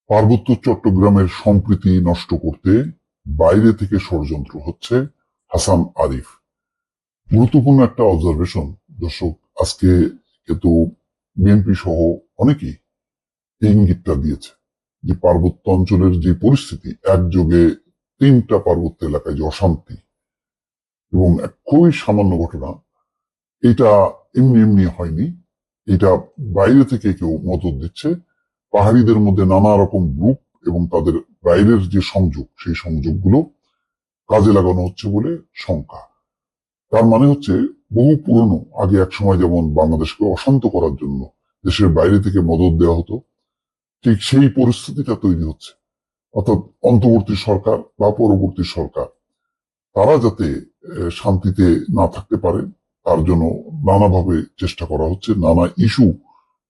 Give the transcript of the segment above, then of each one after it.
পার্বত্য চট্টগ্রামের সম্প্রীতি নষ্ট করতে বাইরে থেকে ষড়যন্ত্র হচ্ছে, হাসান আরিফ। গুরুত্বপূর্ণ একটা অবজারভেশন দর্শক। আজকে কিন্তু বিএনপি সহ অনেকেই এই ইঙ্গিতটা দিয়েছে যে পার্বত্য অঞ্চলের যে পরিস্থিতি, একযোগে তিনটা পার্বত্য এলাকায় যে অশান্তি এবং এক খুবই সামান্য ঘটনা, এটা এমনি এমনি হয়নি। এটা বাইরে থেকে কেউ মদত দিচ্ছে। পাহাড়িদের মধ্যে নানা রকম গ্রুপ এবং তাদের বাইরের যে সংযোগ, সেই সংযোগগুলো কাজে লাগানো হচ্ছে বলে শঙ্কা। তার মানে হচ্ছে বহু পুরনো, আগে এক সময় যেমন বাংলাদেশকে অশান্ত করার জন্য দেশের বাইরে থেকে মদত দেওয়া হতো, ঠিক সেই পরিস্থিতিটা তৈরি হচ্ছে। অর্থাৎ অন্তর্বর্তী সরকার বা পরবর্তী সরকার, তারা যাতে শান্তিতে না থাকতে পারে তার জন্য নানাভাবে চেষ্টা করা হচ্ছে, নানা ইস্যু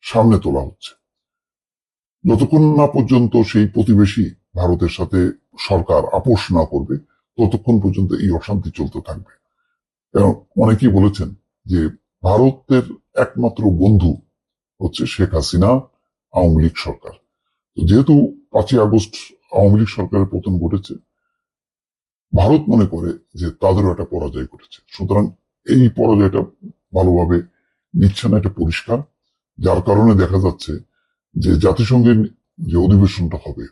সামনে তোলা হচ্ছে। যতক্ষণ না পর্যন্ত সেই প্রতিবেশী ভারতের সাথে সরকার আপোষ না করবে, ততক্ষণ পর্যন্ত এই অশান্তি চলতে থাকবে। কারণ অনেকেই বলেছেন যে ভারতের একমাত্র বন্ধু হচ্ছে শেখ হাসিনা, আওয়ামী লীগ সরকার। যেহেতু 5ই আগস্ট আওয়ামী লীগ সরকারের পতন ঘটেছে, ভারত মনে করে যে তাদেরও একটা পরাজয় ঘটেছে। সুতরাং এই পরাজয়টা ভালোভাবে নিচ্ছে না, এটা পরিষ্কার। যার কারণে দেখা যাচ্ছে যে জাতিসংঘের যে অধিবেশনটা হবে,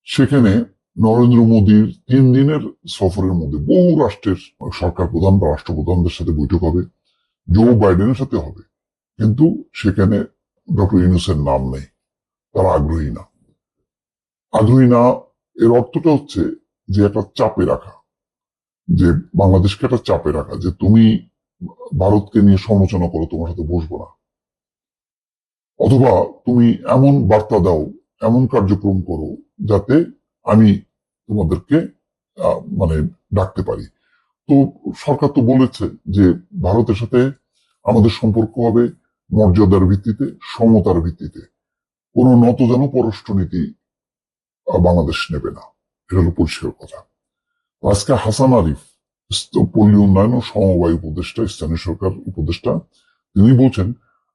সেখানে নরেন্দ্র মোদীর 3 দিনের সফরের মধ্যে বহু রাষ্ট্রের সরকার প্রধান বা রাষ্ট্রপ্রধানদের সাথে বৈঠক হবে, জো বাইডেনের সাথে হবে, কিন্তু সেখানে ডক্টর ইউনূসের নাম নেই। তারা আগ্রহী না। আগ্রহী না, এর অর্থটা হচ্ছে যে একটা চাপে রাখা, যে বাংলাদেশকে একটা চাপে রাখা, যে তুমি ভারতকে নিয়ে সমালোচনা করো, তোমার সাথে বসবো না। অথবা তুমি এমন বার্তা দাও, এমন কার্যক্রম করো যাতে আমি তোমাদেরকে মানে ডাকতে পারি। তো সরকার তো বলেছে যে ভারতের সাথে আমাদের সম্পর্ক হবে মর্যাদার ভিত্তিতে, সমতার ভিত্তিতে। কোনো নতজানু পররাষ্ট্রনীতি বাংলাদেশ নেবে না। এটা হলো পরিষ্কার কথা। আজকে হাসান আরিফ, পল্লী উন্নয়ন ও সমবায় উপদেষ্টা, স্থানীয় সরকার উপদেষ্টা, তিনি বলছেন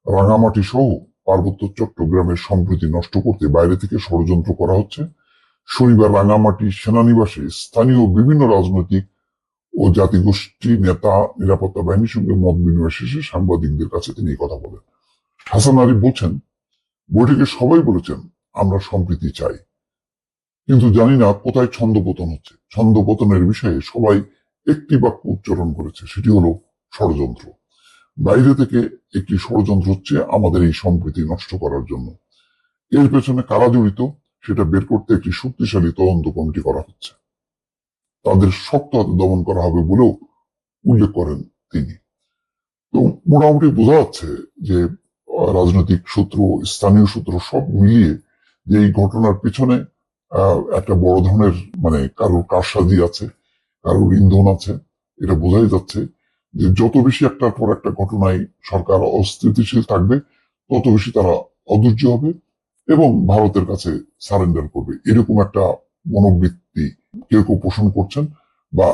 রাঙামাটি সহ পার্বত্য চট্টগ্রামের সম্প্রীতি নষ্ট করতে বাইরে থেকে ষড়যন্ত্র করা হচ্ছে। শনিবার রাঙামাটি সেনানিবাসে স্থানীয় বিভিন্ন রাজনৈতিক ও জাতিগোষ্ঠী নেতা, নিরাপত্তা বাহিনীর সঙ্গে মত বিনিময় শেষে সাংবাদিকদের কাছে তিনি এই কথা বলেন। হাসান আরিফ বলছেন, বৈঠকে সবাই বলেছেন আমরা সম্প্রীতি চাই, কিন্তু জানি না কোথায় ছন্দপতন হচ্ছে। ছন্দপতনের বিষয়ে সবাই একটি বাক্য উচ্চারণ করেছে, সেটি হলো ষড়যন্ত্র। বাইরে থেকে একটি ষড়যন্ত্র হচ্ছে আমাদের এই সম্প্রীতি নষ্ট করার জন্য। এর পেছনে কারা জড়িত সেটা বের করতে একটি শক্তিশালী তদন্ত কমিটি করা হচ্ছে। তাদের শক্ত হাতে দমন করা হবে বলেও উল্লেখ করেন তিনি। তো মোটামুটি বোঝা যাচ্ছে যে রাজনৈতিক সূত্র, স্থানীয় সূত্র সব মিলিয়ে যে এই ঘটনার পিছনে একটা বড় ধরনের কারোর কারসাজি আছে, কারোর ইন্ধন আছে। এটা বোঝাই যাচ্ছে যে যত বেশি একটার পর একটা ঘটনায় সরকার অস্থিতিশীল থাকবে, তত বেশি তারা অধৈর্য হবে এবং ভারতের কাছে সারেন্ডার করবে, এরকম একটা মনোবৃত্তি কেউ কেউ পোষণ করছেন বা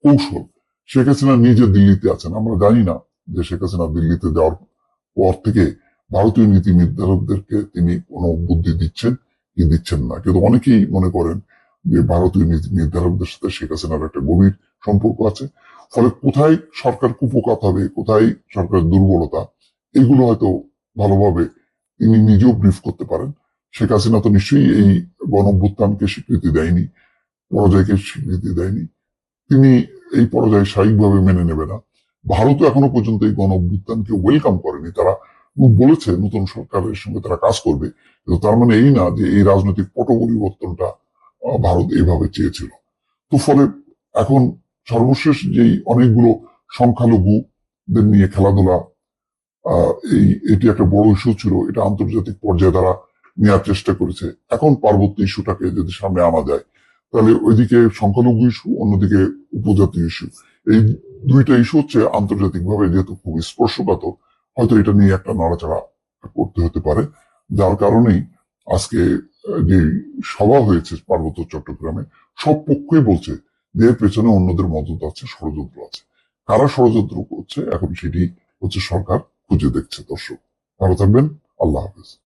কৌশল। শেখ হাসিনা নিজে দিল্লিতে আছেন, আমরা জানি না যে শেখ হাসিনা দিল্লিতে যাওয়ার পর থেকে ভারতীয় নীতি নির্ধারকদেরকে তিনি কোনো বুদ্ধি দিচ্ছেন কি দিচ্ছেন না, কিন্তু অনেকেই মনে করেন যে ভারতীয় নীতি নির্ধারকদের সাথে শেখ হাসিনার একটা গভীর সম্পর্ক আছে। ফলে কোথায় সরকার কুপকাত হবে, কোথায় সরকারের দুর্বলতা, এগুলো হয়তো ভালোভাবে তিনি নিজেও ব্রিফ করতে পারেন। শেখ হাসিনা তো নিশ্চয়ই এই গণঅভ্যুত্থানকে স্বীকৃতি দেয়নি, পরাজয়কে স্বীকৃতি দেয়নি। তিনি এই পরাজয় স্বাভাবিকভাবে মেনে নেবে না। ভারতও এখনো পর্যন্ত এই গণঅভ্যুত্থানকে ওয়েলকাম করেনি। তারা বলেছে নতুন সরকারের সঙ্গে তারা কাজ করবে, কিন্তু তার মানে এই না যে এই রাজনৈতিক পট পরিবর্তনটা ভারত এইভাবে চেয়েছিল। তো ফলে এখন সর্বশেষ যেই অনেকগুলো সংখ্যালঘুদের নিয়ে খেলাধুলা, এটি একটা বড় ইস্যু ছিল, এটা আন্তর্জাতিক পর্যায়ে তারা নেওয়ার চেষ্টা করেছে। এখন পার্বত্য ইস্যুটাকে যদি সামনে আনা যায়, তাহলে ওইদিকে সংখ্যালঘু ইস্যু, অন্যদিকে উপজাতীয় ইস্যু, এই দুইটা ইস্যু হচ্ছে আন্তর্জাতিকভাবে যেহেতু খুব স্পর্শকাতর, হয়তো এটা নিয়ে একটা নাড়াচাড়া করতে হতে পারে। যার কারণেই আজকে যে সভা হয়েছে পার্বত্য চট্টগ্রামে, সব পক্ষই বলছে যে এর পেছনে অন্যদের মদত আছে, ষড়যন্ত্র আছে। কারা ষড়যন্ত্র করছে এখন সেটি হচ্ছে সরকার খুঁজে দেখছে। দর্শক ভালো থাকবেন, আল্লাহ হাফেজ।